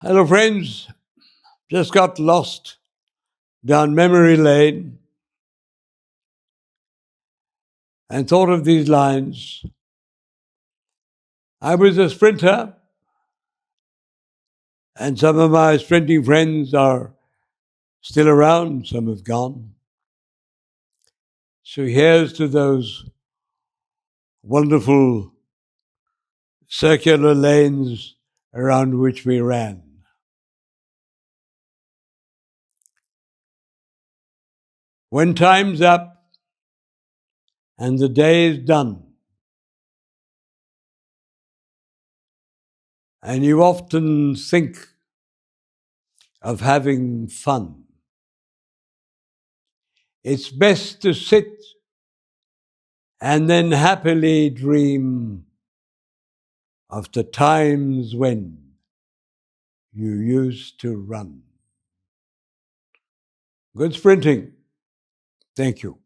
Hello, friends. Just got lost down memory lane and thought of these lines. I was a sprinter, and some of my sprinting friends are still around, some have gone. So here's to those wonderful circular lanes around which we ran. When time's up and the day is done, and you often think of having fun, it's best to sit and then happily dream of the times when you used to run. Good sprinting. Thank you.